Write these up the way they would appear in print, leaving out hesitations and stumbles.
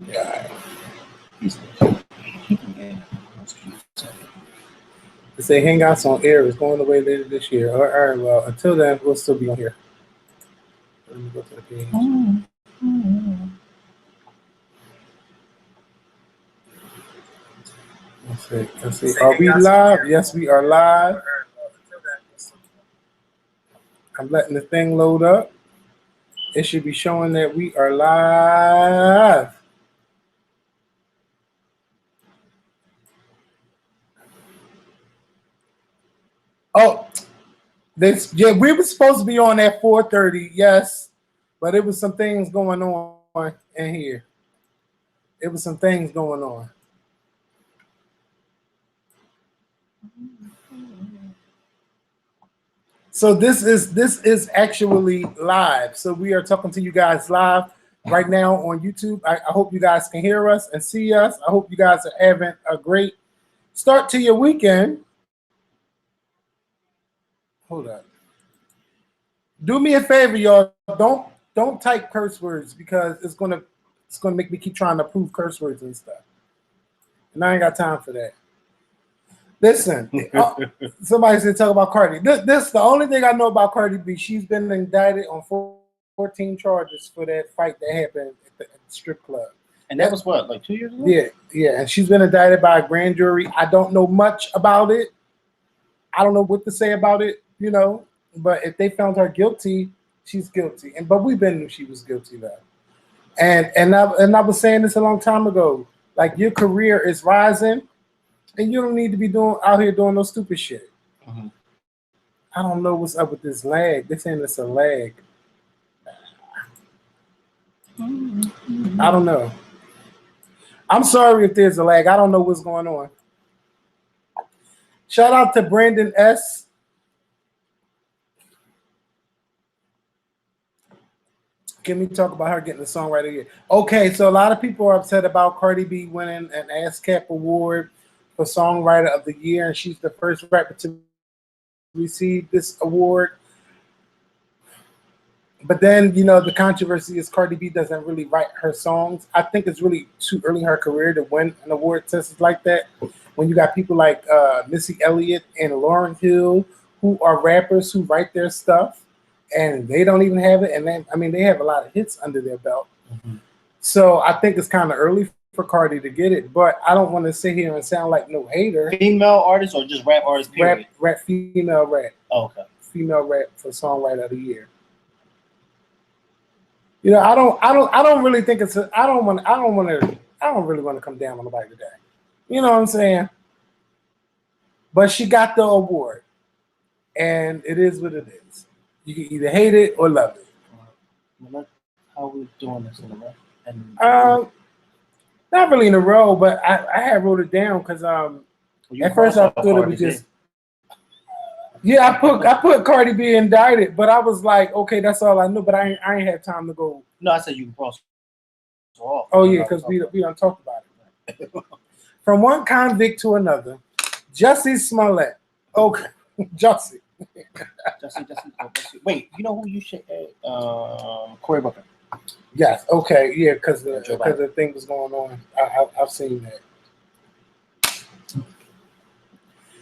Yeah. They say Hangouts on Air is going away later this year. All right, well, until then, we'll still be on here. Let me go to the page. Let's see. Are we live? Yes, we are live. I'm letting the thing load up. It should be showing that we are live. Oh, yeah, we were supposed to be on at 4:30, yes, but it was some things going on in here. It was some things going on. So this is actually live. So we are talking to you guys live right now on YouTube. I hope you guys can hear us and see us. I hope you guys are having a great start to your weekend. Hold up. Do me a favor, y'all. Don't type curse words because it's gonna make me keep trying to prove curse words and stuff. And I ain't got time for that. Listen, somebody said talk about Cardi. This the only thing I know about Cardi B. She's been indicted on 14 charges for that fight that happened at the strip club. And that was what, like 2 years ago? Yeah. And she's been indicted by a grand jury. I don't know much about it. I don't know what to say about it, you know. But if they found her guilty, she's guilty. But we've been knew she was guilty though. And I was saying this a long time ago. Like your career is rising. And you don't need to be out here doing no stupid shit. Mm-hmm. I don't know what's up with this lag. They're saying it's a lag. Mm-hmm. I don't know. I'm sorry if there's a lag. I don't know what's going on. Shout out to Brandon S. Can we talk about her getting the songwriter here? Okay, so a lot of people are upset about Cardi B winning an ASCAP award for Songwriter of the Year, and she's the first rapper to receive this award. But then, you know, the controversy is Cardi B doesn't really write her songs. I think it's really too early in her career to win an award test like that. When you got people like Missy Elliott and Lauryn Hill, who are rappers who write their stuff, and they don't even have it. And they have a lot of hits under their belt. Mm-hmm. So I think it's kind of early for Cardi to get it, but I don't want to sit here and sound like no hater. Female artist or just rap artist? Period? Female rap. Oh, okay. Female rap for Songwriter of the Year. You know, I don't really think it's. I don't really want to come down on nobody today. You know what I'm saying? But she got the award, and it is what it is. You can either hate it or love it. Well, how are we doing this in a row? Not really in a row, but I had wrote it down because at first I thought it was just. Yeah, I put Cardi B indicted, but I was like, okay, that's all I knew. But I ain't had time to go. No, I said you can cross off. Oh yeah, because we don't talk about it. From one convict to another, Jussie Smollett. Okay, Jussie. Wait, you know who you should Cory Booker. Yes. Okay. Yeah. Because the thing was going on. I've seen that.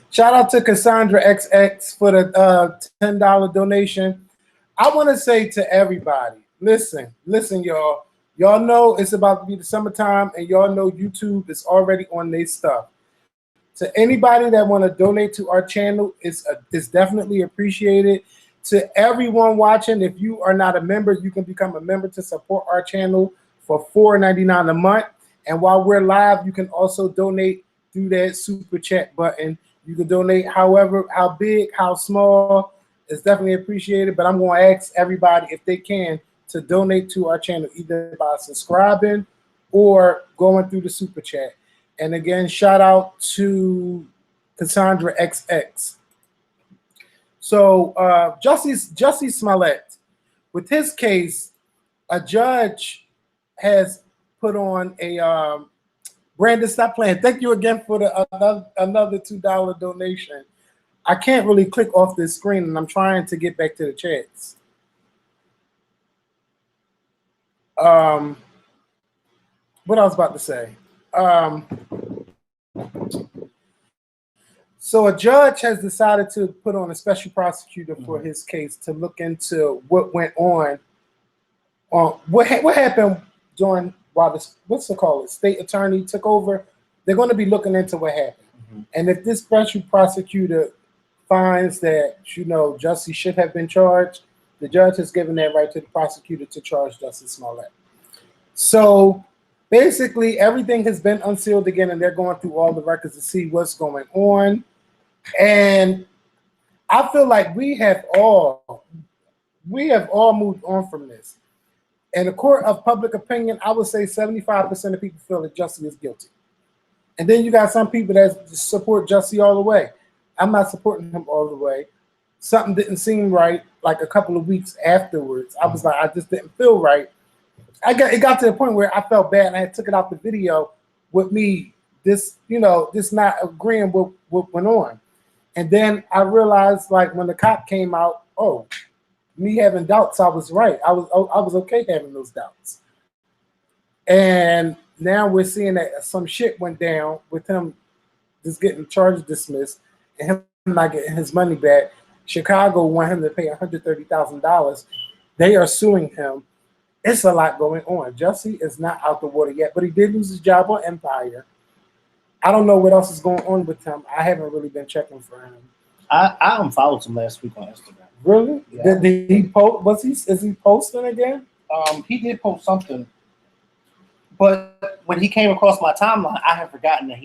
Shout out to Cassandra XX for the $10 donation. I want to say to everybody, listen, y'all. Y'all know it's about to be the summertime, and y'all know YouTube is already on their stuff. To anybody that want to donate to our channel, it's definitely appreciated. To everyone watching, if you are not a member, you can become a member to support our channel for $4.99 a month. And while we're live, you can also donate through that super chat button. You can donate how big, how small. It's definitely appreciated. But I'm going to ask everybody if they can to donate to our channel, either by subscribing or going through the super chat. And again, shout out to Cassandra XX. So Jussie Smollett, with his case, a judge has put on a Brandon, stop playing. Thank you again for another $2 donation. I can't really click off this screen, and I'm trying to get back to the chats. what I was about to say. So a judge has decided to put on a special prosecutor for his case to look into what went on. What happened during while this state attorney took over. They're going to be looking into what happened, and if this special prosecutor finds that Jussie should have been charged, the judge has given that right to the prosecutor to charge Jussie Smollett. So basically, everything has been unsealed again, and they're going through all the records to see what's going on. And I feel like we have all moved on from this. In the court of public opinion, I would say 75% of people feel that Jussie is guilty. And then you got some people that support Jussie all the way. I'm not supporting him all the way. Something didn't seem right like a couple of weeks afterwards. I was like, I just didn't feel right. It got to the point where I felt bad, and I took it out the video with me, this not agreeing with what went on. And then I realized, like, when the cop came out, me having doubts, I was right. I was okay having those doubts. And now we're seeing that some shit went down with him just getting charges dismissed and him not getting his money back. Chicago want him to pay $130,000. They are suing him. It's a lot going on. Jussie is not out the water yet, but he did lose his job on Empire. I don't know what else is going on with him. I haven't really been checking for him. I unfollowed him last week on Instagram. Really? Yeah. Did he post? Is he posting again? He did post something, but when he came across my timeline, I had forgotten that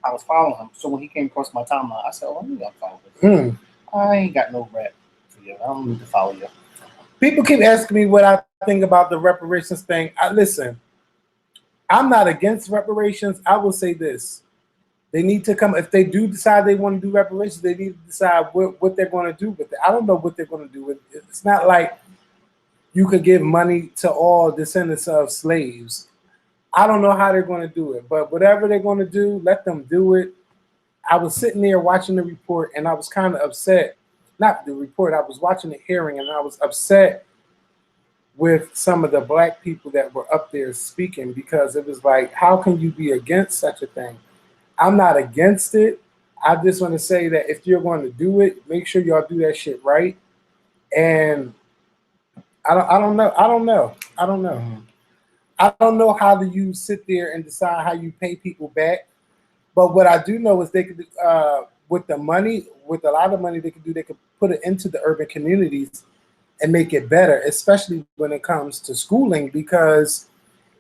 I was following him. So when he came across my timeline, I said, "Let me unfollow this. I ain't got no rap for you. I don't need to follow you." People keep asking me what I think about the reparations thing. Listen, I'm not against reparations. I will say this. They need to come, if they do decide they want to do reparations, they need to decide what they're going to do with it. I don't know what they're going to do with it. It's not like you could give money to all descendants of slaves. I don't know how they're going to do it, but whatever they're going to do, let them do it. I was sitting there watching the report, and I was kind of upset. Not the report, I was watching the hearing, and I was upset with some of the black people that were up there speaking, because it was like, how can you be against such a thing? I'm not against it. I just want to say that if you're going to do it, make sure y'all do that shit right. And I don't know. I don't know how do you sit there and decide how you pay people back. But what I do know is they could, with the money, with a lot of money they could put it into the urban communities and make it better, especially when it comes to schooling, because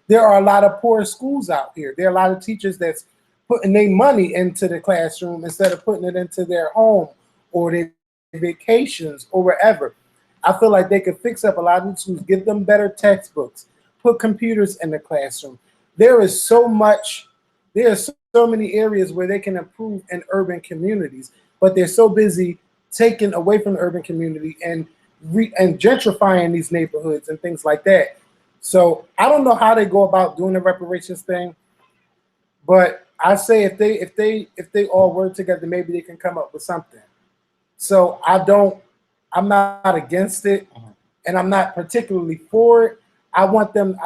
there are a lot of poor schools out here. There are a lot of teachers that's putting their money into the classroom instead of putting it into their home or their vacations or wherever. I feel like they could fix up a lot of these schools, give them better textbooks, put computers in the classroom. There are so many areas where they can improve in urban communities, but they're so busy taking away from the urban community and gentrifying these neighborhoods and things like that. So I don't know how they go about doing the reparations thing, but I say if they all work together, maybe they can come up with something. So I'm not against it, and I'm not particularly for it. I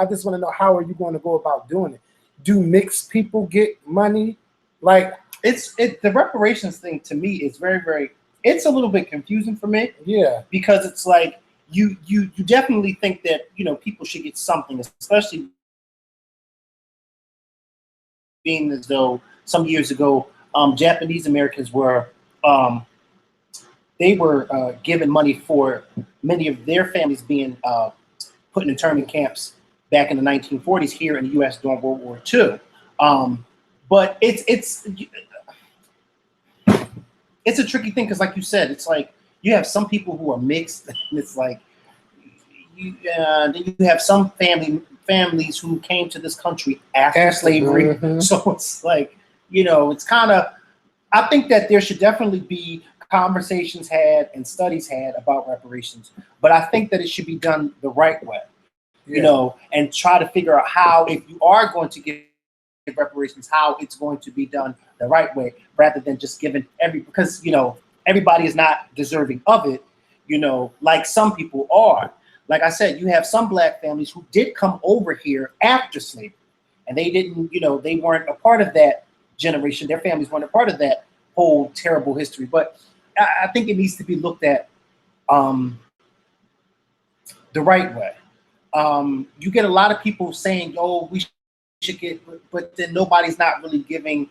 just want to know, how are you going to go about doing it? Do mixed people get money? Like, the reparations thing to me is very, very, it's a little bit confusing for me. Yeah. Because it's like you definitely think that, people should get something, especially being as though some years ago, Japanese Americans were given money for many of their families being put in internment camps back in the 1940s here in the U.S. during World War II. But it's a tricky thing, because, like you said, it's like you have some people who are mixed, and it's like then you have some families who came to this country after slavery. So it's like, it's kind of, I think that there should definitely be conversations had and studies had about reparations, but I think that it should be done the right way, and try to figure out how, if you are going to give reparations, how it's going to be done the right way, rather than just giving because everybody is not deserving of it, like some people are. Like I said, you have some black families who did come over here after slavery, and they didn't, they weren't a part of that generation. Their families weren't a part of that whole terrible history. But I think it needs to be looked at the right way. You get a lot of people saying, "Oh, we should get," but then nobody's not really giving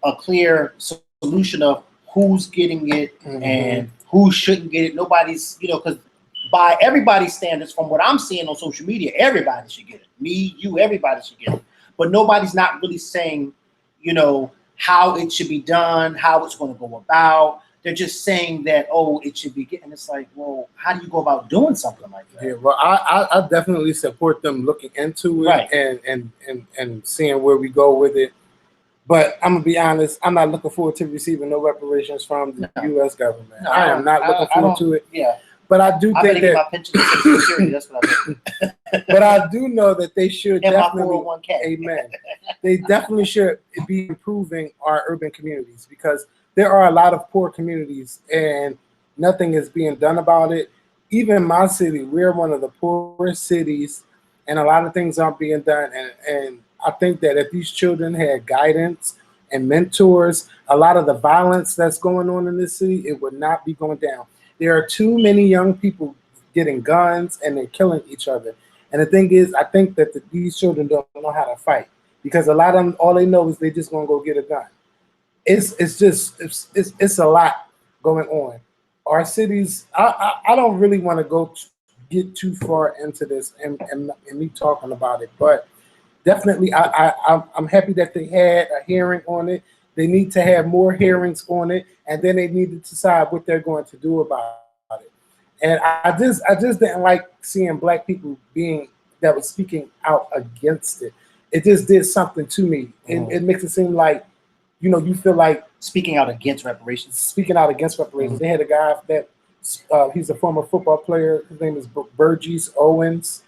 a clear solution of who's getting it and who shouldn't get it. Nobody's, because by everybody's standards, from what I'm seeing on social media, everybody should get it. Me, you, everybody should get it. But nobody's not really saying, how it should be done, how it's going to go about. They're just saying that, oh, it should be getting. It's like, well, how do you go about doing something like that? Yeah, well, I definitely support them looking into it, right, and seeing where we go with it. But I'm gonna be honest, I'm not looking forward to receiving no reparations from the U.S. government. No, I am not looking forward to it. Yeah, but I do think that my pension and Social Security, that's what I mean. But I do know that they should and definitely, my 401k. Amen. They definitely should be improving our urban communities, because there are a lot of poor communities and nothing is being done about it. Even my city, we're one of the poorest cities, and a lot of things aren't being done. And I think that if these children had guidance and mentors, a lot of the violence that's going on in this city, it would not be going down. There are too many young people getting guns and they're killing each other. And the thing is, I think that these children don't know how to fight, because a lot of them, all they know is they just gonna go get a gun. It's a lot going on. Our cities, I don't really want to get too far into this and me talking about it, but definitely I'm happy that they had a hearing on it. They need to have more hearings on it, and then they need to decide what they're going to do about it. And I just didn't like seeing Black people that was speaking out against it. It just did something to me. It makes it seem like, you feel like speaking out against reparations. Speaking out against reparations. They had a guy that he's a former football player. His name is Burgess Owens.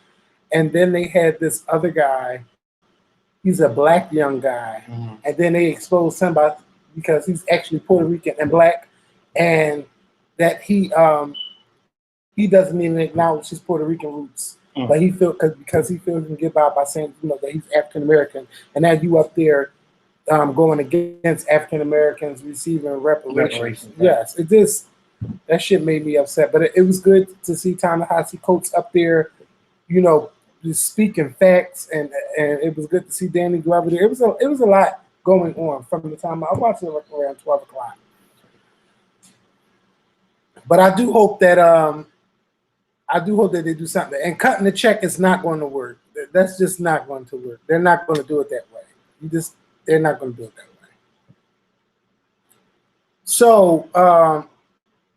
And then they had this other guy. He's a Black young guy. And then they exposed him because he's actually Puerto Rican and Black, and that he doesn't even acknowledge his Puerto Rican roots. But he because he feels he can get by saying that he's African American, and now you up there going against African Americans receiving reparations. Yes, that shit made me upset. But it was good to see Ta-Nehisi Coates up there, just speaking facts, and it was good to see Danny Glover there. It was a lot going on from the time I watched it around 12 o'clock. But I do hope that they do something. And cutting the check is not going to work. That's just not going to work. They're not going to do it that way. They're not going to do it that way. So,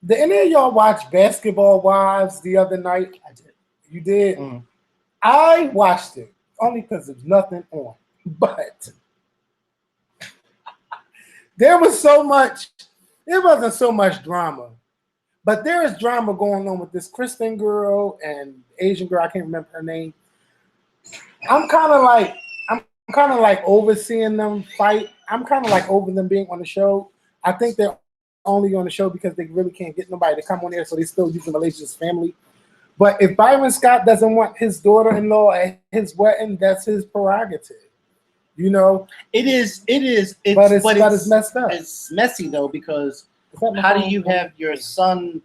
did any of y'all watch Basketball Wives the other night? I did. You did? I watched it only because there's nothing on. But there wasn't so much drama. But there is drama going on with this Kristen girl and Asian girl. I can't remember her name. I'm kind of like overseeing them fight. I'm kind of like over them being on the show. I think they're only on the show because they really can't get nobody to come on there, so they still using Malaysia's family. But if Byron Scott doesn't want his daughter-in-law at his wedding, that's his prerogative. It is. But it's messed up. It's messy though, because how do you have your son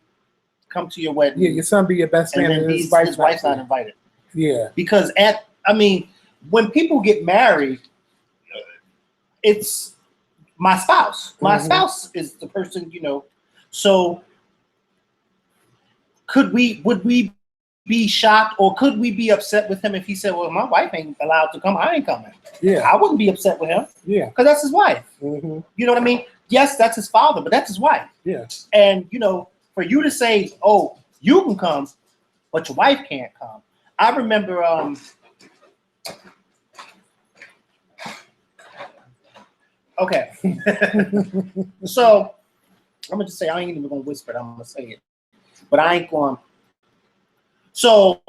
come to your wedding? Yeah, your son be your best man, and his wife's not invited. Yeah, because when people get married, it's my spouse. My spouse is the person, So would we be shocked, or could we be upset with him if he said, "Well, my wife ain't allowed to come. I ain't coming"? Yeah, I wouldn't be upset with him. Yeah, because that's his wife. You know what I mean? Yes, that's his father, but that's his wife. Yeah, and for you to say, "Oh, you can come, but your wife can't come." I remember. Okay. So I'm gonna just say, I ain't even gonna whisper it, I'm gonna say it. But I ain't going. So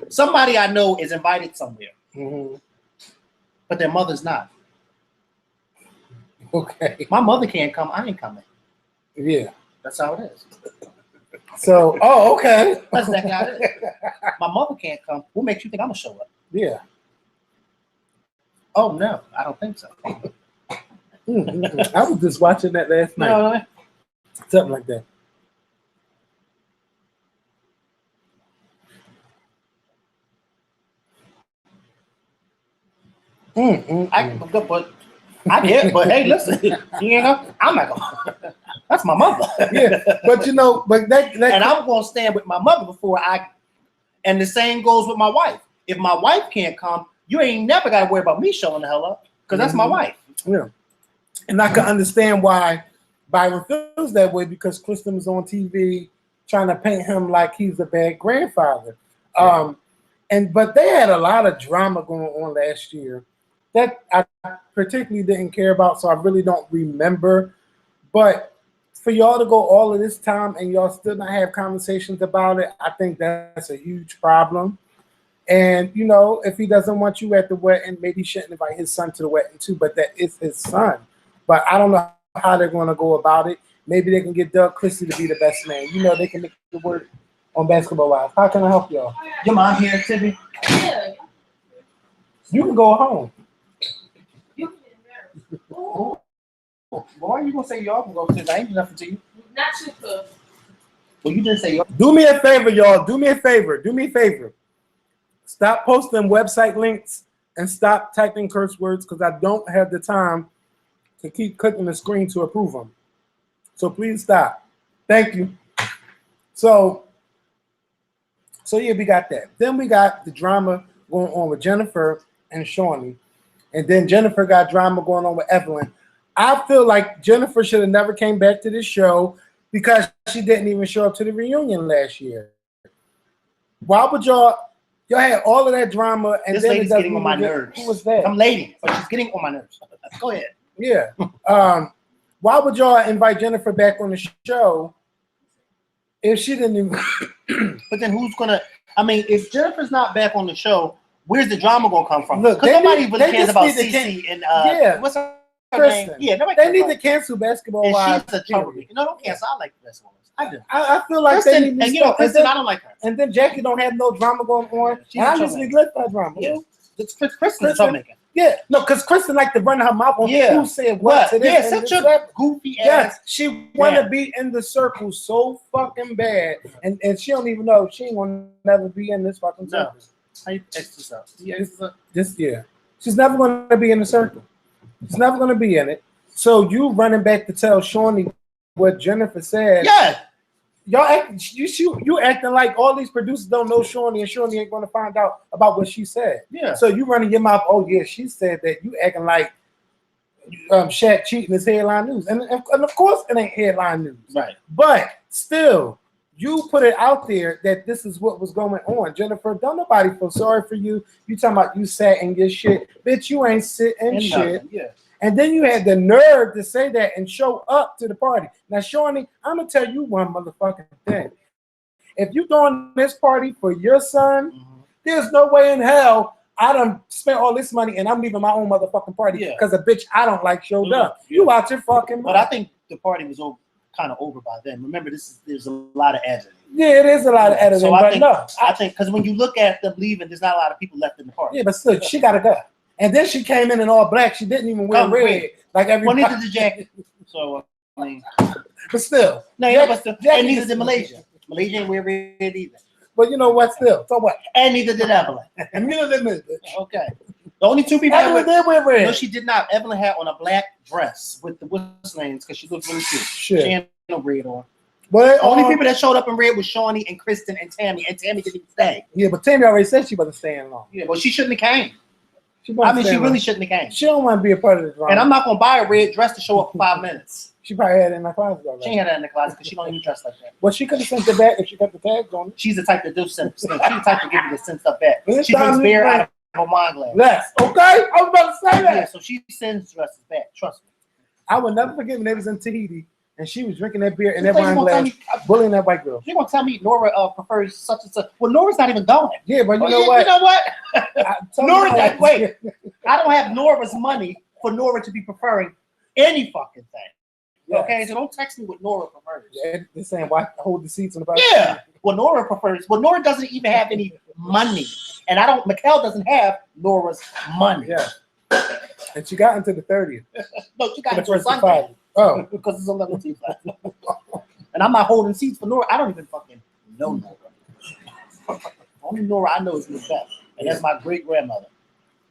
somebody I know is invited somewhere. But their mother's not. Okay. My mother can't come, I ain't coming. Yeah. That's how it is. So, okay. That's exactly how it is. My mother can't come. What makes you think I'm gonna show up? Yeah. Oh no, I don't think so. I was just watching that last night. No, Something like that. I get it, but hey, listen, you know, I'm not gonna. That's my mother. Yeah, but you know, but that and I'm gonna stand with my mother before I. And the same goes with my wife. If my wife can't come, you ain't never got to worry about me showing the hell up because that's my wife. Yeah, and I can understand why Byron feels that way because Kristen was on TV trying to paint him like he's a bad grandfather. Yeah. But they had a lot of drama going on last year that I particularly didn't care about, so I really don't remember. But for y'all to go all of this time and y'all still not have conversations about it, I think that's a huge problem. And you know, if he doesn't want you at the wedding, maybe he shouldn't invite his son to the wedding too. But that is his son. But I don't know how they're going to go about it. Maybe they can get Doug Christie to be the best man. You know, they can make the word on Basketball Wives. How can I help y'all? Your mom here, Tiffany? Yeah. You can go home. Why are you gonna say y'all can go? Because I ain't do nothing to you. Not you, Cook. Well, you didn't say y'all. Do me a favor, y'all. Do me a favor. Do me a favor. Stop posting website links and stop typing curse words because I don't have the time to keep clicking the screen to approve them. So please stop. Thank you. So yeah, we got that. Then we got the drama going on with Jennifer and Shawnee. And then Jennifer got drama going on with Evelyn. I feel like Jennifer should have never came back to this show because she didn't even show up to the reunion last year. Why would y'all had all of that drama and This then lady's getting on my nerves. Who was that? Some lady, but she's getting on my nerves. Go ahead. Yeah. Why would y'all invite Jennifer back on the show if she didn't even But then who's gonna? I mean, if Jennifer's not back on the show, where's the drama gonna come from? Look, Because nobody they really cares just about need to Cece and yeah. what's her Kristen. name? Yeah, nobody They cares need about to cancel Basketball and Wives. she's a troublemaker. No, don't cancel. I like Basketball Wives. I do. I feel like Kristen, they need to and you know, stop. Kristen, I don't like her. And then Jackie don't have no drama going on. She's And a I usually troublemaker. lift that drama. Yeah. Kristen's a troublemaker. Yeah, no, because Kristen like to run her mouth on Yeah. who said what to this. Yeah, and such a that. goofy Yes, ass. she want to be in the circle so fucking bad, and she don't even know she ain't gonna never be in this fucking No. circle. How you X this up? Yeah, She's never gonna be in the circle. She's never gonna be in it. So you running back to tell Shawnee what Jennifer said? Yeah. Y'all you acting like all these producers don't know Shawnee, and Shawnee ain't gonna find out about what she said. Yeah. So you running your mouth. Oh yeah, she said that. You acting like Shaq cheating is headline news, and of course it ain't headline news. Right. But still, you put it out there that this is what was going on. Jennifer, don't nobody feel sorry for you. You talking about you sat in your shit, bitch. You ain't sit in And shit. nothing. Yeah. And then you had the nerve to say that and show up to the party. Now, Shawnee, I'm gonna tell you one motherfucking thing. If you throwing this party for your son, there's no way in hell I done spent all this money and I'm leaving my own motherfucking party because a bitch I don't like showed up. You out your fucking But I think the party was kind of over by then. Remember, there's a lot of editing. Yeah, it is a lot of editing. So but I think because when you look at them leaving, there's not a lot of people left in the party. Yeah, but still, she gotta go. And then she came in all black. She didn't even wear red like everybody. Well, neither did Jackie. So I mean, but still, but still, and neither did Malaysia. Malaysia ain't wear red either. But you know what? Still, so what? And neither did Evelyn. And neither did me. Okay. The only two people Evelyn did wear red. No, she did not. Evelyn had on a black dress with the whistle names because she looked really cute. Shit. She had no red on. But only people that showed up in red was Shawnee and Kristen and Tammy didn't even stay. Yeah, but Tammy already said she wasn't staying long. Yeah, well, she shouldn't have came. She really long. Shouldn't have came. She don't want to be a part of the drama. And I'm not gonna buy a red dress to show up for 5 minutes. She probably had it in her closet already. She ain't had that in the closet because she don't even dress like that. Well, she could have sent it back if she got the tags on it. She's the type to do send. She's the type to give you to send stuff back. This She drinks beer out of a wine glass. Yes. Okay, I was about to say that. Yeah, so she sends dresses back. Trust me. I will never forget when they was in Tahiti and she was drinking that beer in that wine glass, bullying that white girl. She gonna tell me Nora prefers such and such. Well, Nora's not even going. Yeah, but you know what? You know what? Nora, wait. I don't have Nora's money for Nora to be preferring any fucking thing. Yes. Okay, so don't text me what Nora prefers. Yeah, they're saying why hold the seats in the back. Yeah. Well, Nora prefers. Well, Nora doesn't even have any money, and Makael doesn't have Nora's money. Yeah. And she got into the 30th. No, she got into the the first Sunday. five. Oh, Because there's 11 seats left. And I'm not holding seats for Nora. I don't even fucking know Nora. Only Nora I know is Macbeth. And that's my great grandmother.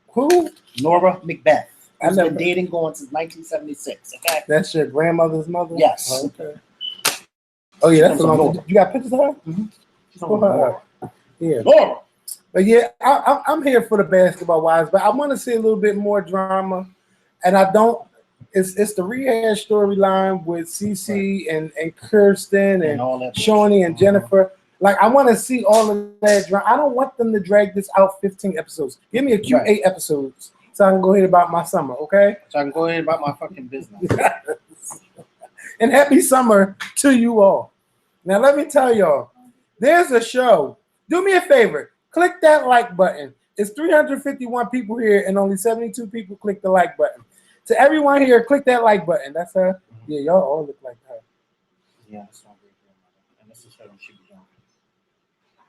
who? Nora Macbeth. Who's never- been dating going since 1976. Okay. That's your grandmother's mother? Yes. Oh, okay. Oh yeah, that's a From long Nora. time. You got pictures of her? Mm-hmm. She's Pull from her Nora. up. Yeah. Nora. But yeah, I'm here for the basketball wives, but I want to see a little bit more drama. And I don't. It's the rehash storyline with Cece and Kirsten and all that. Shawnee and Jennifer. Like, I want to see all of that drama. I don't want them to drag this out 15 episodes. Give me a cute 8 episodes so I can go ahead about my summer, okay? So I can go ahead about my fucking business. And happy summer to you all. Now, let me tell y'all, there's a show. Do me a favor. Click that like button. It's 351 people here and only 72 people click the like button. To everyone here, click that like button. That's her. Yeah, y'all all look like her. Yeah, that's my great grandmother. And this is her when she was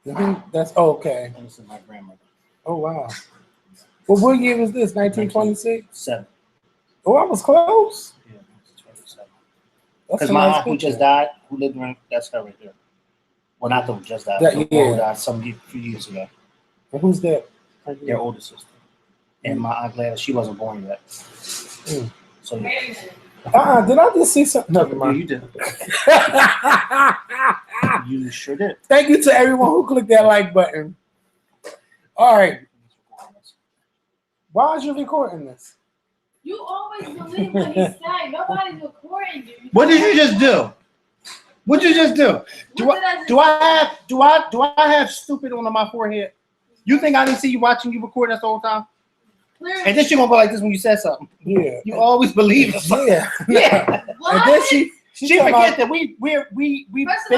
young. That's okay. And this is my grandmother. Oh, wow. Well, what year was this? 1926? 7. Oh, I was close. Yeah, 1927. That's Because a my nice aunt who picture. just died, who lived in, that's her right there. Well, not the who just died. That- the yeah. one who died few years ago. And who's that? Their older sister. And my aunt Gladys, she wasn't born yet. Mm. So yeah. Did I just see something? Never Yeah, mind. you did. You sure did. Thank you to everyone who clicked that like button. All right. Why is you recording this? You always believe what he's saying. Nobody's recording you. What did you just do? What did you just do? Do I have stupid on my forehead? You think I didn't see you watching you recording this the whole time? And then she gonna go like this when you said something. Yeah. You always believe it. Yeah. Yeah. And then she forget that we've been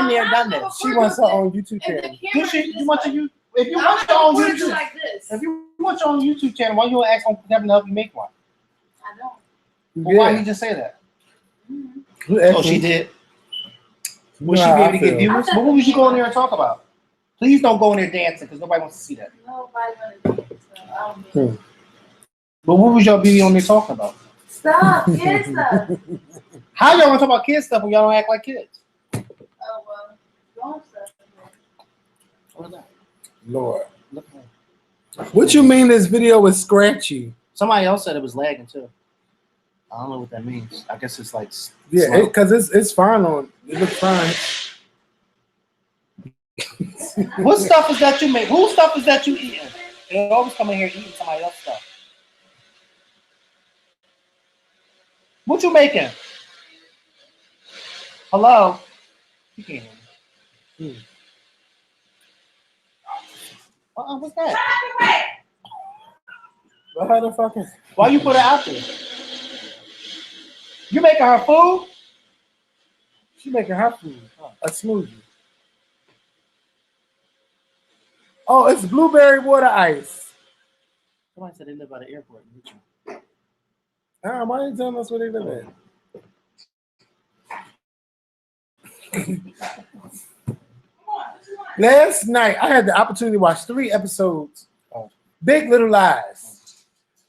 there, done that. She wants her own YouTube channel. Do she? You want your if you want your own YouTube, like this. if you want your own YouTube channel, why you don't ask Uncle Kevin to help you make one? I don't. Well, why did he just say that? Mm-hmm. Oh, she did. Would she be able to get viewers? But what would you go in there and talk about? Please don't go in there dancing because nobody wants to see that. Nobody wants to so I don't But what would y'all be on there talking about? Stop, kid stuff. How y'all want to talk about kids stuff when y'all don't act like kids? Oh, well, grown stuff. What is that? Lord. Look at that. What you mean this video is scratchy? Somebody else said it was lagging too. I don't know what that means. I guess it's like Yeah, slow. because it's fine on. It looks fine. What stuff is that you make? Whose stuff is that you eating? They always come in here eating somebody else's stuff. What you making? Hello? You can't hear me. What's that? But how the fucking? Why you put it out there? You making her food? She making her food. A smoothie. Oh, it's blueberry water ice. Somebody said they live by the airport in Richmond. Why are you telling us where they live at? Last night, I had the opportunity to watch 3 episodes of Big Little Lies.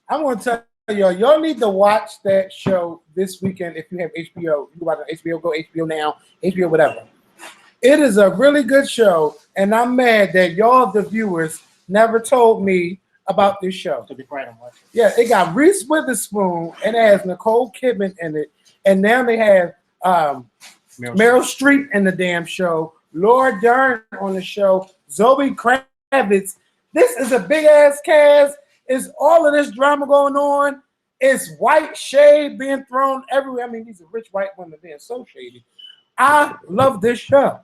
I'm going to tell y'all need to watch that show this weekend if you have HBO. You go watch on HBO, go HBO Now, HBO whatever. It is a really good show, and I'm mad that y'all, the viewers, never told me about this show. Yeah, it got Reese Witherspoon, and it has Nicole Kidman in it, and now they have Meryl Streep in the damn show, Laura Dern on the show, Zoe Kravitz. This is a big ass cast. It's all of this drama going on. It's white shade being thrown everywhere. I mean, these are rich white women being so shady. I love this show.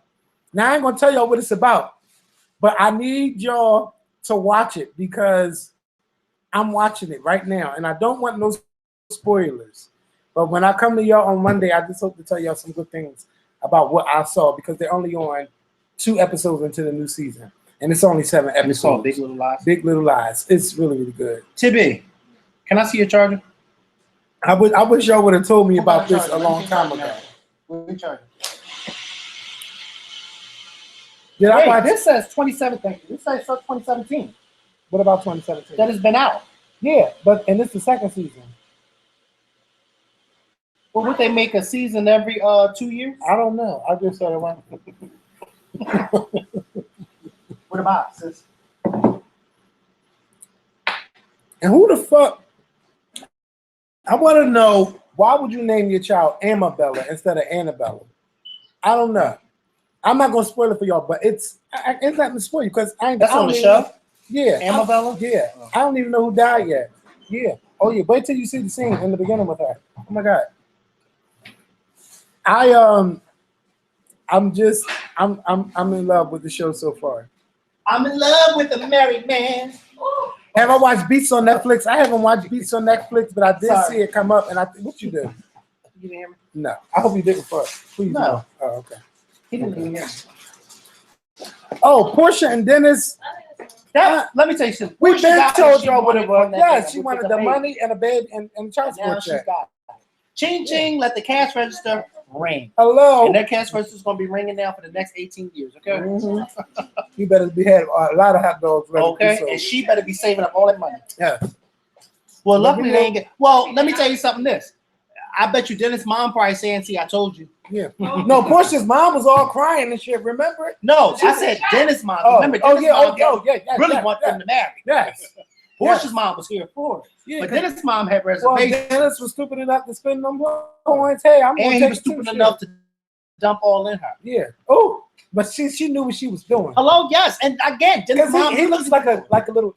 Now I ain't gonna tell y'all what it's about, but I need y'all to watch it because I'm watching it right now, and I don't want no spoilers. But when I come to y'all on Monday, I just hope to tell y'all some good things about what I saw because they're only on 2 episodes into the new season, and it's only 7 episodes. And it's called Big Little Lies. Big Little Lies. It's really, really good. Tibby, can I see your charger? I wish y'all would have told me about this a long time ago. Where's your charger? Did I watch This says 2017. This says 2017. What about 2017? That has been out. Yeah, and it's the 2nd season. Well, would they make a season every 2 years? I don't know. I just started one. What about sis? And who the fuck? I want to know, why would you name your child Amabella instead of Annabella? I don't know. I'm not gonna spoil it for y'all, but it's not gonna spoil you because I ain't. That's I on don't the even- show. Yeah, Amabella? Yeah, I don't even know who died yet. Yeah. Oh yeah. Wait till you see the scene in the beginning with her. Oh my god. I'm in love with the show so far. I'm in love with a married man. Have I watched Beats on Netflix? I haven't watched Beats on Netflix, but I did Sorry. see it come up, and I think, what you did? You didn't hear me? No, I hope you didn't first. Please. No. No. Oh, okay. He didn't even hear me. Oh, Porsha and Dennis. Let me tell you something. We Porsha been got told what she y'all what it wanted was. from that Yeah, man, she which wanted was the a baby. money and a baby and child Now support she's check. got it. Ching ching, let the cash register ring. Hello. And that cash register is going to be ringing now for the next 18 years, okay? Mhm. You better be had a lot of hot dogs ready. Okay, and she better be saving up all that money. Yeah. Well, luckily they ain't get. Well, let me tell you something. I bet you Dennis' mom probably saying, "See, I told you." Yeah. No, Porsha's mom was all crying and shit. Remember? No, I said Dennis' mom. Oh, Remember, oh Dennis' yeah, mom yeah. really yeah, want yeah. them to marry. Yes. Porsha's mom was here for it, Yeah, but 'cause- Dennis' mom had well, reservations, Dennis was stupid enough to spend them coins. Hey, I'm gonna and he take was it too, stupid shit. enough to dump all in her. Yeah. Oh, but she knew what she was doing. Hello, yes, and again, Dennis' Because mom he looks like a little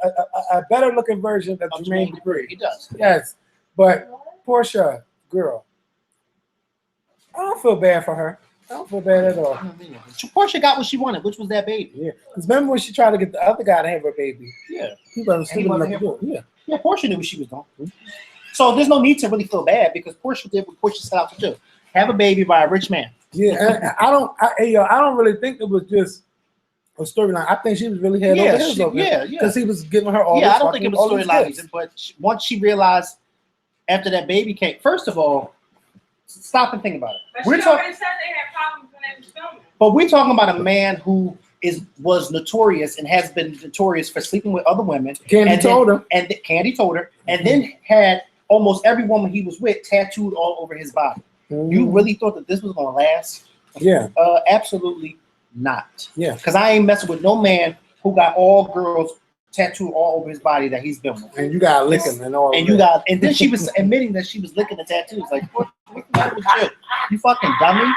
a better looking version of Jermaine Dupri. He does. Yes, but Porsha, girl, I don't feel bad for her. I don't feel bad at all. Porsha got what she wanted, which was that baby. Yeah, because remember when she tried to get the other guy to have her baby? Yeah, He wasn't And he stupid wasn't enough to do it. Yeah. yeah. Porsha knew what she was doing. So there's no need to really feel bad because Porsha did what Porsha set out to do: have a baby by a rich man. Yeah, and I don't really think it was just a storyline. I think she was really head over heels over yeah. because he was giving her all. Yeah, this I don't think it was all these storyline gifts. reason, but once she realized after that baby came, first of all, stop and think about it. But We're she talking, already said they had problems when they was filming. but we're talking about a man who was notorious and has been notorious for sleeping with other women. Candy and told her. and Candy told her, and then had almost every woman he was with tattooed all over his body. You really thought that this was gonna last? Yeah. Absolutely not. Yeah. Because I ain't messing with no man who got all girls tattooed all over his body that he's been with. And you got to lick him and all. And that. and then she was admitting that she was licking the tattoos. Like, what's the matter with you? You fucking dummy.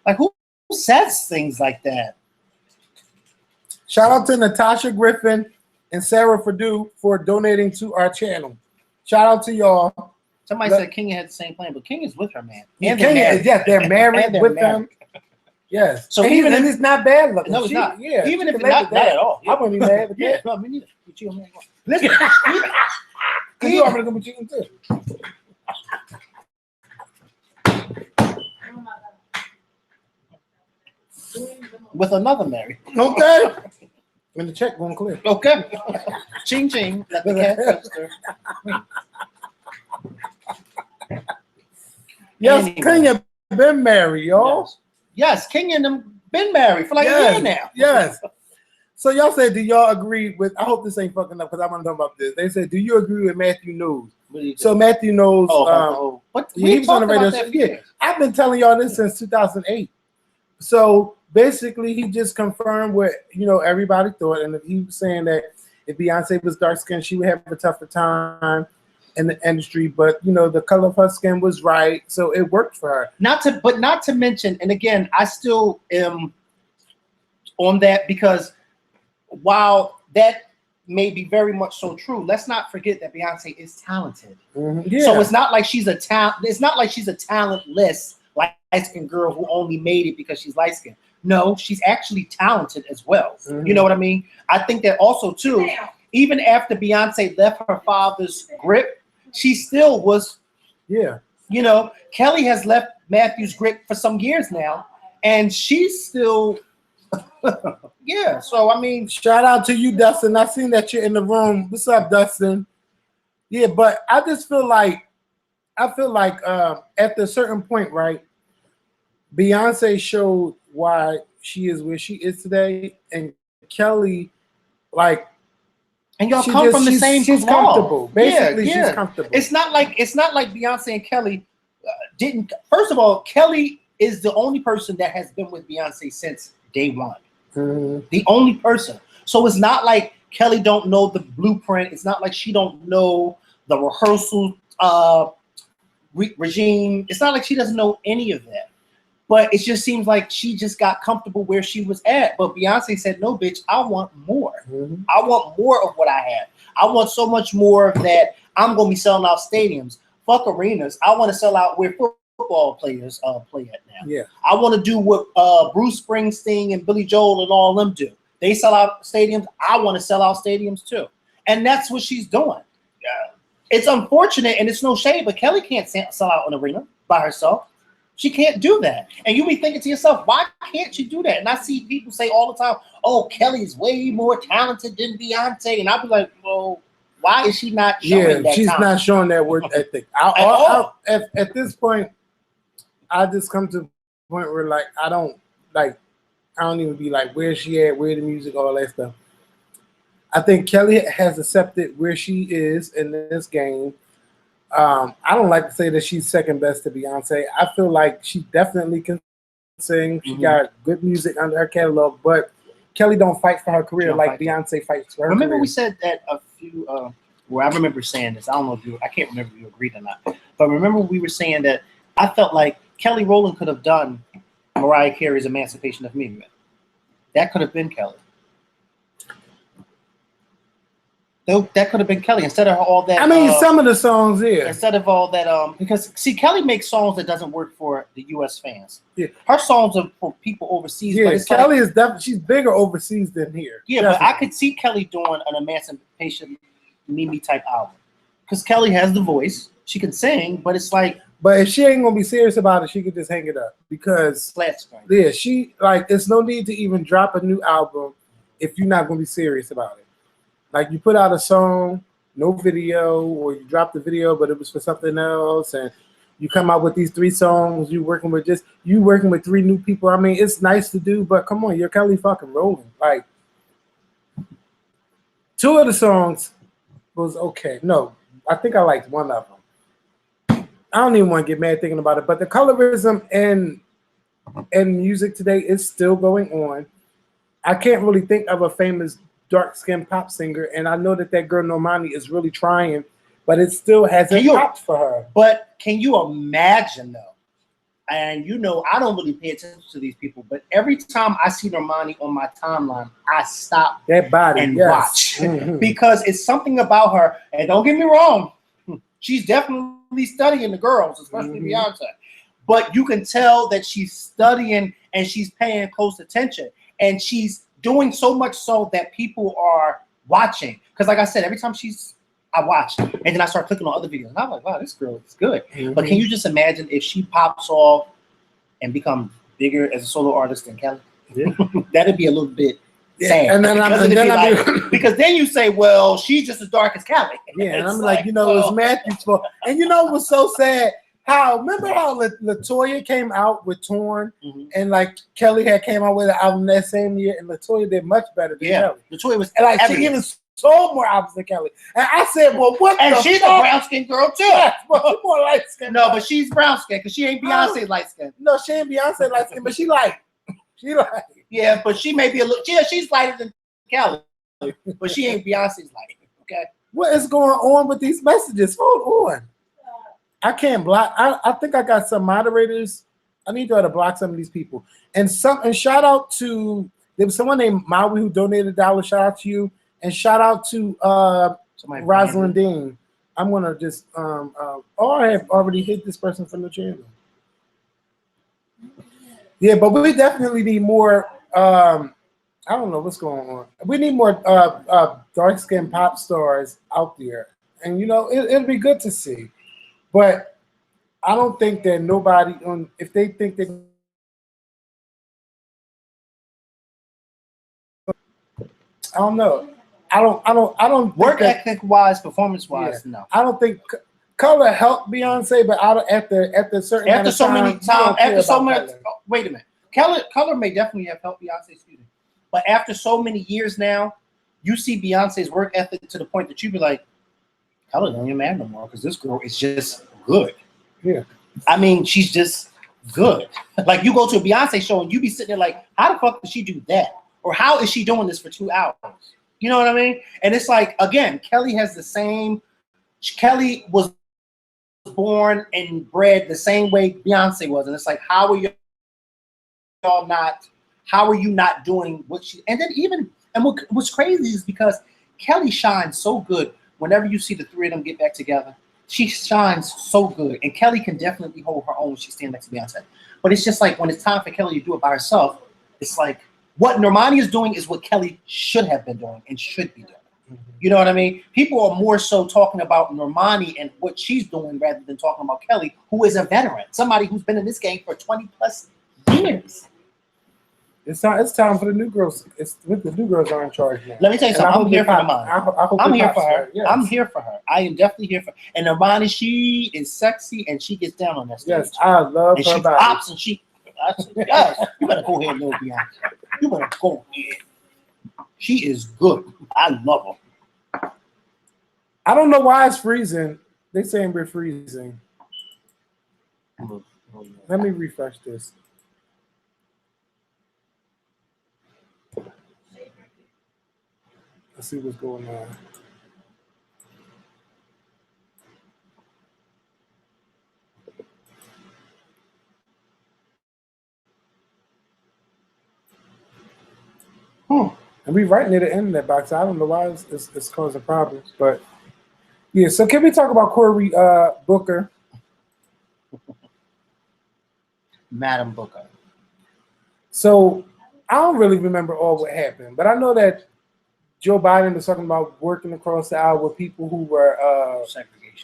Like, who says things like that? Shout out to Natasha Griffin and Sarah Perdue for donating to our channel. Shout out to y'all. Somebody said Kenya had the same plan, but Kenya's with her man. And Kenya, they're married. yes, they're married And they're with married. them. Yes. So and even if it's not bad looking. No, it's not. Yeah. Even she if can it's live not with that. at all. I wouldn't be mad with Yeah, that. no, me neither. You chill, man. Listen, Because you already gonna be cheating too. with another Mary. Okay. And the check going clear. Okay. Ching ching. Let the cat register. Yes, Anyway. Kenya been married, y'all. Yes, Kenya and them been married for like a year now. Yes. So y'all said, do y'all agree with? I hope this ain't fucking up because I want to know about this. They said, do you agree with Matthew Knowles? So Matthew Knowles, what? yeah, he was on the radio show. Yeah, I've been telling y'all this since 2008. So basically, he just confirmed what everybody thought, and he was saying that if Beyonce was dark skinned, she would have a tougher time in the industry. But the color of her skin was right, so it worked for her. Not to mention, and again, I still am on that because while that may be very much so true, let's not forget that Beyonce is talented. Mm-hmm. Yeah. So it's not like she's a talent. It's not like she's a talentless light-skinned girl who only made it because she's light-skinned. No, she's actually talented as well. Mm-hmm. You know what I mean? I think that also too, even after Beyonce left her father's grip, she still was. Yeah. Kelly has left Matthew's grip for some years now, and she's still. Yeah. So I mean, shout out to you, Dustin. I seen that you're in the room. What's up, Dustin? Yeah, but I just feel like at a certain point, right? Beyonce showed why she is where she is today, and Kelly, and y'all come from the same. She's cloth. comfortable. Basically, Yeah. she's comfortable. It's not like Beyonce and Kelly didn't. First of all, Kelly is the only person that has been with Beyonce since day one. The only person. So it's not like Kelly don't know the blueprint. It's not like she don't know the rehearsal regime. It's not like she doesn't know any of that. But it just seems like she just got comfortable where she was at. But Beyonce said, no, bitch, I want more. I want more of what I have. I want so much more that I'm going to be selling out stadiums. Fuck arenas. I want to sell out where football players play at now. Yeah. I want to do what Bruce Springsteen and Billy Joel and all them do. They sell out stadiums. I want to sell out stadiums too. And that's what she's doing. It's unfortunate and it's no shade, but Kelly can't sell out an arena by herself. She can't do that. And you be thinking to yourself, why can't she do that? And I see people say all the time, oh, Kelly's way more talented than Beyonce. And I'll be like, well, why is she not showing that she's talent? not showing that work ethic. At this point, I just come to the point where like I don't even be like, where's she at, where the music, all that stuff. I think Kelly has accepted where she is in this game. I don't like to say that she's second best to Beyonce. I feel like she definitely can sing. She got good music under her catalog, but Kelly don't fight for her career like Beyonce fights for her Remember career. we said that a few, I remember saying this. I don't know if I can't remember if you agreed or not, but remember we were saying that I felt like Kelly Rowland could have done Mariah Carey's Emancipation of Me. That could have been Kelly. That could have been Kelly instead of all that. I mean, some of the songs, yeah. Instead of all that, because see, Kelly makes songs that doesn't work for the U.S. fans. Yeah, her songs are for people overseas. Yeah, but Kelly is definitely she's bigger overseas than here. Yeah, definitely. But I could see Kelly doing an Emancipation Mimi type album because Kelly has the voice, she can sing, but it's like. But if she ain't gonna be serious about it, she could just hang it up because yeah, she like there's no need to even drop a new album if you're not gonna be serious about it. Like you put out a song, no video, or you drop the video, but it was for something else, and you come out with these 3 songs. You working with 3 new people. I mean, it's nice to do, but come on, you're Kelly fucking Rowland. Like 2 of the songs was okay. No, I think I liked one of them. I don't even want to get mad thinking about it, but the colorism in music today is still going on. I can't really think of a famous dark-skinned pop singer, and I know that girl Normani is really trying, but it still hasn't popped for her. But can you imagine though? And you know, I don't really pay attention to these people, but every time I see Normani on my timeline, I stop that body and watch because it's something about her. And don't get me wrong, she's definitely studying the girls, especially Beyonce. But you can tell that she's studying and she's paying close attention, and she's doing so much so that people are watching. Because like I said, every time I watch, and then I start clicking on other videos, and I'm like, wow, this girl is good. But can you just imagine if she pops off and becomes bigger as a solo artist than Kelly? Yeah. That'd be a little bit sad. And then because then you say, well, she's just as dark as Kelly. Yeah, and I'm like, you know, it's Matthew's fault. And you know what's so sad? Remember how LaToya came out with Torn, and like Kelly had came out with an album that same year, and LaToya did much better than Kelly. LaToya was, and like she even sold more albums than Kelly. And I said, well, what? And she's a brown skinned girl too. Yeah, well, she's more light skinned. No, but she's brown skinned because she ain't Beyonce light skinned. No, she ain't Beyonce light skinned, but she like. Yeah, but she may be a little. Yeah, she's lighter than Kelly, but she ain't Beyonce's light. Okay. What is going on with these messages? Hold on. I can't block. I think I got some moderators. I need to block some of these people. And shout out to there was someone named Maui who donated $1. Shout out to you. And shout out to Rosalind Dean. I'm gonna just I have already hit this person from the channel. Yeah, but we definitely need more. I don't know what's going on. We need more dark-skinned pop stars out there, and you know it'll be good to see. But I don't think that nobody if they think they. I don't know. I don't work ethic wise, performance wise. Yeah. No, I don't think color helped Beyonce, but after so many times, wait a minute. Color may definitely have helped Beyonce, excuse me. But after so many years now, you see Beyonce's work ethic to the point that you be like, color don't even matter no more because this girl is just good. Yeah. I mean, she's just good. Like you go to a Beyonce show and you be sitting there like, how the fuck did she do that? Or how is she doing this for 2 hours? You know what I mean? And it's like, again, Kelly has the same. Kelly was born and bred the same way Beyonce was, and it's like, how are y'all not? How are you not doing what she? And then even what's crazy is because Kelly shines so good whenever you see the three of them get back together. She shines so good, and Kelly can definitely hold her own when she stands next to Beyonce. But it's just like when it's time for Kelly to do it by herself, it's like what Normani is doing is what Kelly should have been doing and should be doing. You know what I mean? People are more so talking about Normani and what she's doing rather than talking about Kelly, who is a veteran, somebody who's been in this game for 20 plus years. It's time for the new girls. It's with the new girls are in charge now. Let me tell you something. I'm here for Normani. I'm here for her. Yes. I'm here for her. I am definitely here for her. And Normani, she is sexy and she gets down on that stage. Yes, I love and her she body. pops and she. I said, yes, you better go ahead and know Beyonce. You better go ahead. She is good. I love her. I don't know why it's freezing. They saying we're freezing. Let me refresh this. Let's see what's going on. And we right near the end of that box. I don't know why it's causing problems, but yeah. So can we talk about Cory Booker? Madam Booker. So I don't really remember all what happened, but I know that Joe Biden was talking about working across the aisle with people who were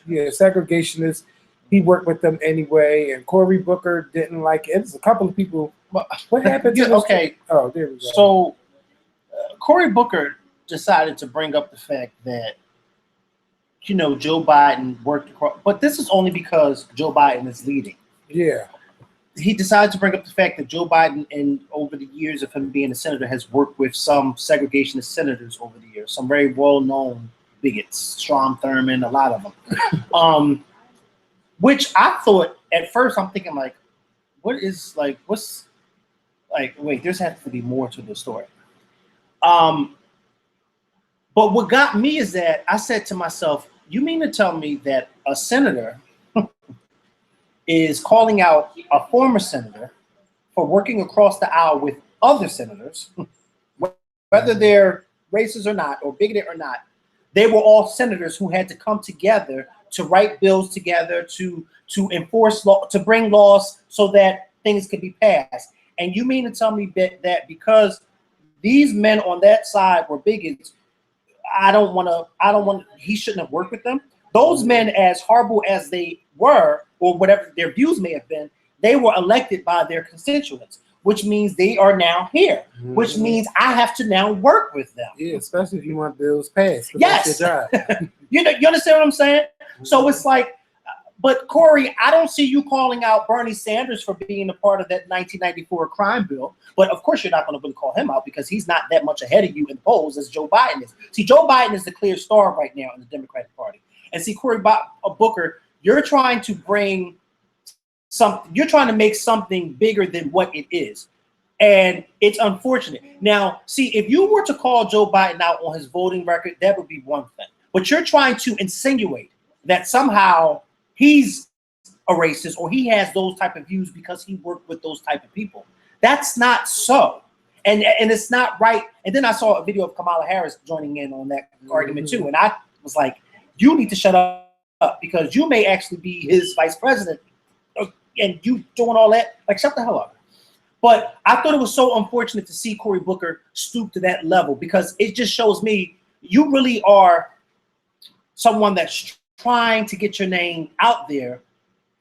segregationists. He worked with them anyway, and Cory Booker didn't like it. It's a couple of people. What happened? Okay. Oh, there we go. So Cory Booker decided to bring up the fact that, you know, Joe Biden worked across, but this is only because Joe Biden is leading. Yeah. He decided to bring up the fact that Joe Biden, over the years of him being a senator, has worked with some segregationist senators over the years, some very well-known bigots, Strom Thurmond, a lot of them. Which I thought at first, I'm thinking like, what's like? Wait, there's has to be more to the story. But what got me is that I said to myself, you mean to tell me that a senator is calling out a former senator for working across the aisle with other senators, whether they're racist or not, or bigoted or not? They were all senators who had to come together to write bills together, to enforce law, to bring laws so that things could be passed. And you mean to tell me that because these men on that side were bigots, he shouldn't have worked with them? Those men, as horrible as they were, or whatever their views may have been, they were elected by their constituents, which means they are now here, which means I have to now work with them. Yeah, especially if you want bills passed. Yes. That's your job. You understand what I'm saying? So it's like, but Cory, I don't see you calling out Bernie Sanders for being a part of that 1994 crime bill. But of course, you're not going to really call him out because he's not that much ahead of you in the polls as Joe Biden is. See, Joe Biden is the clear star right now in the Democratic Party. And see, Cory Booker, you're trying to bring something, you're trying to make something bigger than what it is. And it's unfortunate. Now, see, if you were to call Joe Biden out on his voting record, that would be one thing. But you're trying to insinuate that somehow he's a racist or he has those type of views because he worked with those type of people. That's not so. And it's not right. And then I saw a video of Kamala Harris joining in on that argument too. And I was like, you need to shut up because you may actually be his vice president and you doing all that. Like, shut the hell up. But I thought it was so unfortunate to see Cory Booker stoop to that level because it just shows me you really are someone that's trying to get your name out there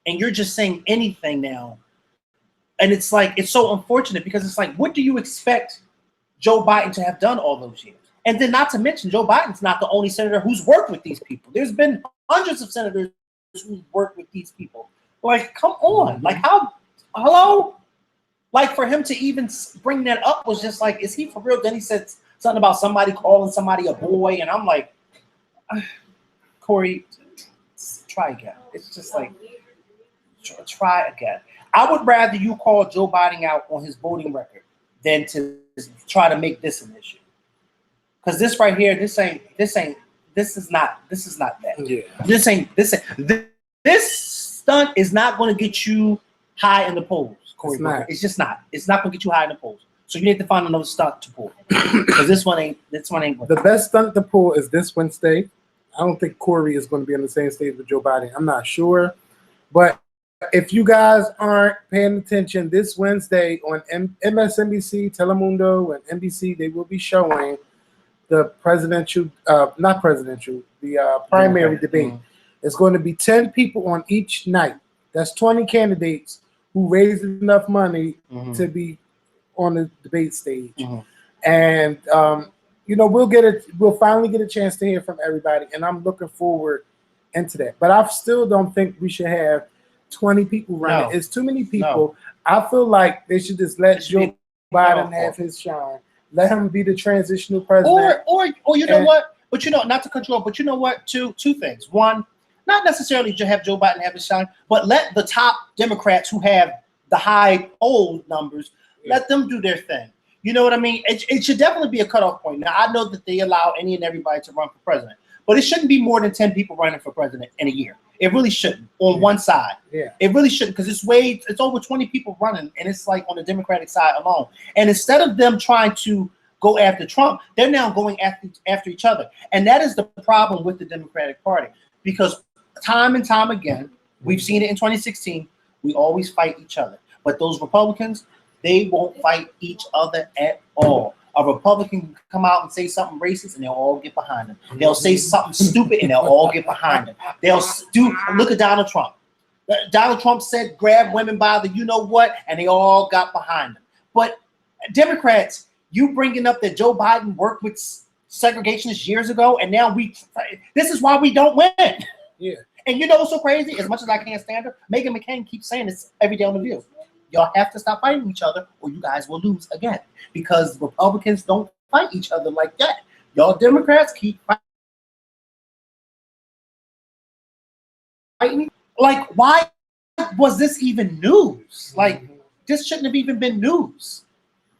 and you're just saying anything now. And it's like, it's so unfortunate because it's like, what do you expect Joe Biden to have done all those years? And then not to mention, Joe Biden's not the only senator who's worked with these people. There's been hundreds of senators who've worked with these people. Like, come on. Like, hello? Like, for him to even bring that up was just like, is he for real? Then he said something about somebody calling somebody a boy. And I'm like, Cory, try again. It's just like, try again. I would rather you call Joe Biden out on his voting record than to try to make this an issue. Because this right here, this is not that. Yeah. This stunt is not going to get you high in the polls, Cory. It's just not. It's not going to get you high in the polls. So you need to find another stunt to pull. Because this one ain't. The best stunt to pull is this Wednesday. I don't think Cory is going to be on the same stage with Joe Biden. I'm not sure, but if you guys aren't paying attention, this Wednesday on MSNBC, Telemundo, and NBC, they will be showing the primary debate. It's going to be 10 people on each night. That's 20 candidates who raised enough money to be on the debate stage. And we'll finally get a chance to hear from everybody, and I'm looking forward into that. But I still don't think we should have 20 people running. No. It's too many people. No. I feel like they should just let Joe Biden have his shine. Let him be the transitional president. Or you know what? But not to cut you off, but you know what? Two things. One, not necessarily to have Joe Biden have his shine, but let the top Democrats who have the high poll numbers, let them do their thing. You know what I mean? It should definitely be a cutoff point. Now, I know that they allow any and everybody to run for president, but it shouldn't be more than 10 people running for president in a year. It really shouldn't on one side. Yeah. It really shouldn't, because it's over 20 people running, and it's like on the Democratic side alone. And instead of them trying to go after Trump, they're now going after each other. And that is the problem with the Democratic Party, because time and time again, we've seen it in 2016, we always fight each other. But those Republicans, they won't fight each other at all. A Republican can come out and say something racist, and they'll all get behind him. They'll say something stupid, and they'll all get behind him. Look at Donald Trump. Donald Trump said, grab women by the you-know-what, and they all got behind him. But Democrats, you bringing up that Joe Biden worked with segregationists years ago, and now this is why we don't win. Yeah. And you know what's so crazy? As much as I can't stand her, Meghan McCain keeps saying this every day on The View. Y'all have to stop fighting each other, or you guys will lose again. Because Republicans don't fight each other like that. Y'all Democrats keep fighting. Like, why was this even news? Like, this shouldn't have even been news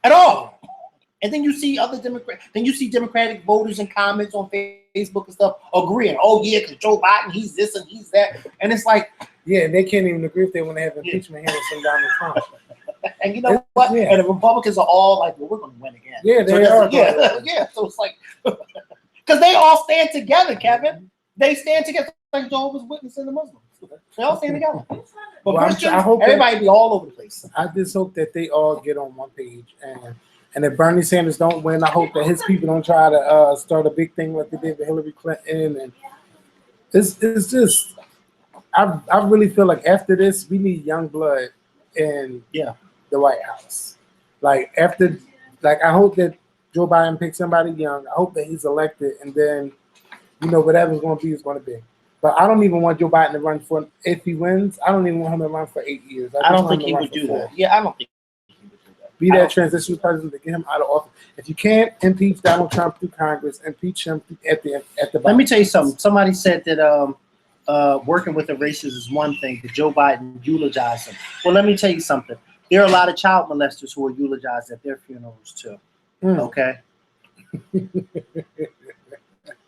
at all. And then you see Democratic voters and comments on Facebook and stuff agreeing. Oh yeah, because Joe Biden, he's this and he's that. And it's like, yeah, they can't even agree if they want to have impeachment hearings from Donald Trump. And you know what? Yeah. And the Republicans are all like, well, we're going to win again. Yeah, they are. Yeah. So it's like, because they all stand together, Kevin. They stand together like Jehovah's Witnesses and the Muslims. They all stand together. But Christians, I hope everybody be all over the place. I just hope that they all get on one page. And if Bernie Sanders don't win, I hope that his people don't try to start a big thing like they did with Hillary Clinton. And it's just, I really feel like after this, we need young blood in the White House. I hope that Joe Biden picks somebody young. I hope that he's elected, and then, whatever's going to be is going to be. But I don't even want Joe Biden to run for, if he wins, I don't even want him to run for 8 years. I don't think he would do that. Yeah, I don't think he would do that. Be that transitional president to get him out of office. If you can't impeach Donald Trump through Congress, impeach him at the bottom. Let me tell you something. Somebody said that working with the racist is one thing, that Joe Biden eulogized him. Well, let me tell you something. There are a lot of child molesters who are eulogized at their funerals too. Okay?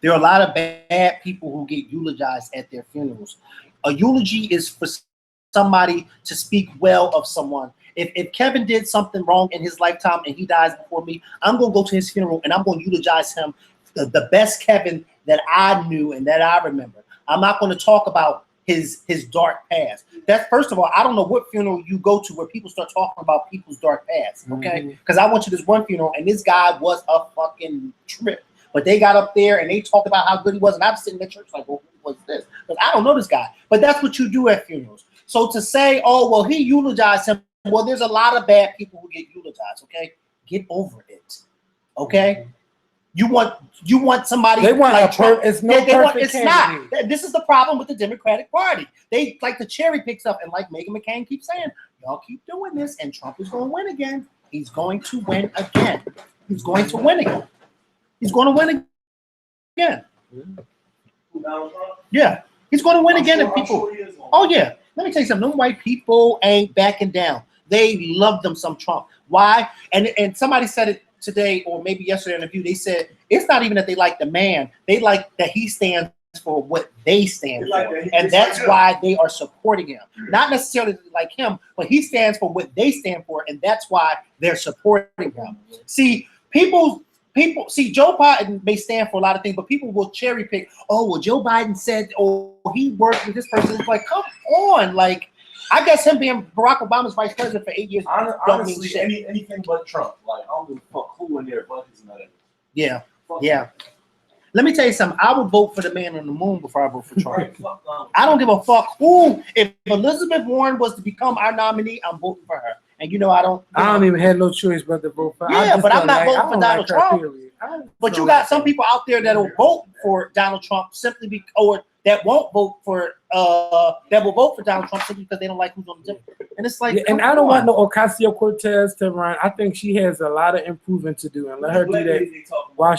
There are a lot of bad people who get eulogized at their funerals. A eulogy is for somebody to speak well of someone. If Kevin did something wrong in his lifetime and he dies before me, I'm going to go to his funeral and I'm going to eulogize him, the best Kevin that I knew and that I remember. I'm not going to talk about his dark past. That's, first of all, I don't know what funeral you go to where people start talking about people's dark past, okay? Because I went to this one funeral and this guy was a fucking trip. But they got up there and they talked about how good he was, and I'm sitting in church like, well, who was this? Because I don't know this guy. But that's what you do at funerals. So to say, oh, well, he eulogized him, well, there's a lot of bad people who get eulogized, okay? Get over it, okay? You want somebody. They want like Trump. It's no perfect it's not. This is the problem with the Democratic Party. They like to cherry pick stuff, and like Meghan McCain keeps saying, y'all keep doing this, and Trump is going to win again. He's going to win again. He's going to win again. He's going to win again. Yeah, he's going to win again. If people, oh yeah, Let me tell you something. Them white people ain't backing down. They love them some Trump. Why? And somebody said it today or maybe yesterday in a view. They said it's not even that they like the man. They like that he stands for what they stand for. And that's why they are supporting him. Not necessarily like him, but he stands for what they stand for. And that's why they're supporting him. See, people see Joe Biden may stand for a lot of things, but people will cherry pick. Oh, well, Joe Biden said, oh, he worked with this person. It's like, come on. Like, I guess him being Barack Obama's vice president for 8 years don't mean shit. Anything but Trump. Like, I don't give a fuck who in there, but he's not it. Yeah, yeah. Let me tell you something. I would vote for the man on the moon before I vote for Trump. I don't give a fuck who. If Elizabeth Warren was to become our nominee, I'm voting for her. And you know I don't even have no choice but to vote for. Yeah, but I'm not voting for Donald Trump. But you got some people out there that'll vote for Donald Trump simply because, or that won't vote for that will vote for Donald Trump simply because they don't like who's on the ticket. And it's like, and I don't want no Ocasio-Cortez to run. I think she has a lot of improving to do, and let her do that while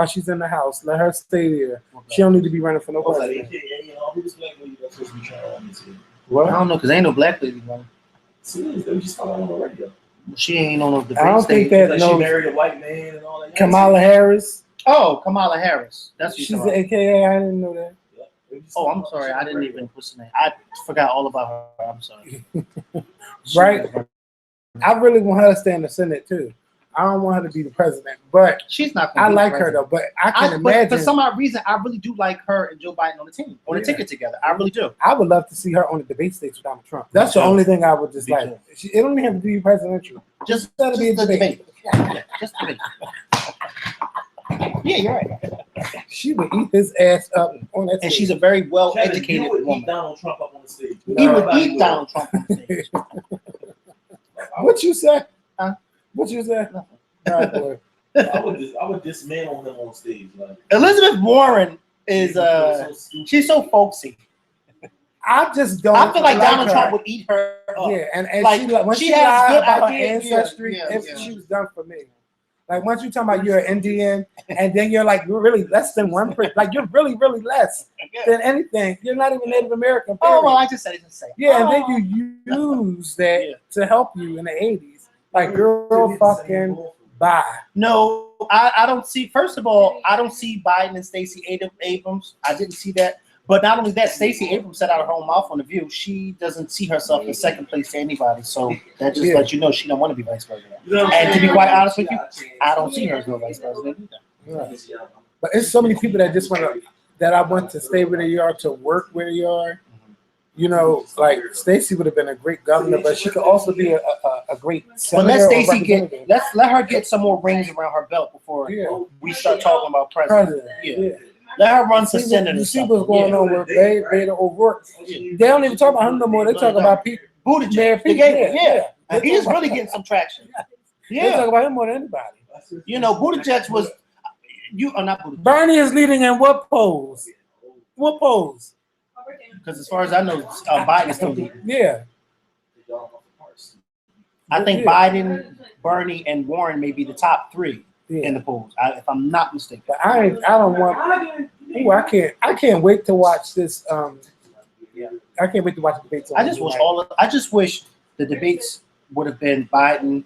she's in the House. Let her stay there. She don't need to be running for no president. Well, I don't know because ain't no black lady running. They just on the radio. She ain't on no debate. I don't think that she married a white man and all that. Kamala Harris. Oh, Kamala Harris. That's she's the AKA. I didn't know that. Oh, I'm sorry. I didn't even what's the name. I forgot all about her. I'm sorry. Right. I really want her to stay in the Senate too. I don't want her to be the president, but she's not. I like her though, but I can imagine. But for some odd reason, I really do like her and Joe Biden on the team, on the ticket together. I really do. I would love to see her on the debate stage with Donald Trump. That's the only thing I would just like. It don't even have to be presidential. Just let it be a debate. Yeah, just debate. Yeah, you're right. She would eat his ass up on that stage. And she's a very well-educated woman. Eat Donald Trump up on the stage. He would eat Donald Trump on the stage. What you say? Huh? What you say? I would dismantle him on stage. Like. Elizabeth Warren is she's so folksy. I just don't. I feel like Donald Trump would eat her up. Yeah, and like, when she has lied good about her ideas. ancestry, she was done for me. Like once you talk about you're an Indian, and then you're like you're really less than 1%. Like you're really less than anything. You're not even Native American. Period. Oh well, I just said it. Yeah, and then you use that to help you in the 80s. Like girl, fucking bye. No, I don't see. First of all, I don't see Biden and Stacey Abrams. I didn't see that. But not only that, Stacey Abrams said out of her own mouth on The View, she doesn't see herself in second place to anybody. So that just lets you know she don't want to be vice president. And to be quite honest with you, I don't see her as no vice president either. Yeah. But it's so many people that just that I want to stay where they are, to work where they are. You know, like Stacey would have been a great governor, but she could also be a great senator. But let her get some more rings around her belt before we start talking about president. Yeah. Let her run for senator. You see what's going on with Beto O'Rourke. They don't even talk about him no more. They talk about people. Buttigieg. Yeah. He's really getting some traction. They talk about him more than anybody. You know, Buttigieg was. You are not Buttigieg. Bernie is leading in what polls? What polls? Because as far as I know, Biden is still leading. Yeah. I think Biden, Bernie, and Warren may be the top three in the polls, if I'm not mistaken. But I don't want. Ooh, I can't wait to watch this. I can't wait to watch the debates. I just wish the debates would have been Biden,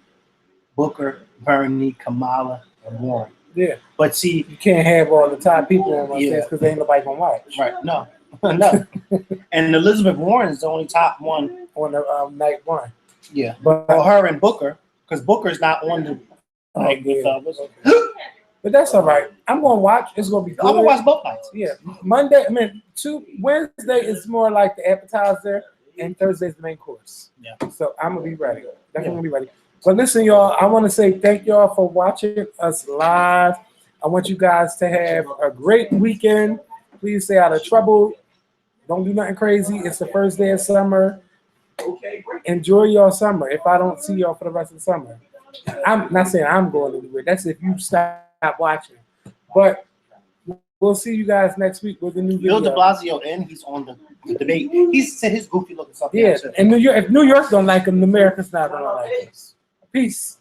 Booker, Bernie, Kamala, and Warren. Yeah. But see, you can't have all the top people on my stage because ain't nobody gonna watch. Right. No. No. And Elizabeth Warren is the only top one on the night one. Yeah. But her and Booker, because Booker's not on the. But that's all right. I'm gonna watch. It's gonna be good. I'm gonna watch both nights. Yeah, Wednesday is more like the appetizer, and Thursday's the main course. Yeah. So I'm gonna be ready. Definitely gonna be ready. But listen, y'all. I want to say thank y'all for watching us live. I want you guys to have a great weekend. Please stay out of trouble. Don't do nothing crazy. It's the first day of summer. Enjoy your summer. If I don't see y'all for the rest of the summer. I'm not saying I'm going anywhere. That's if you stop watching. But we'll see you guys next week with a new video. Bill de Blasio, and he's on the debate. He said his goofy looking something. Yeah, and New York, if New York don't like him, America's not gonna like him. Peace.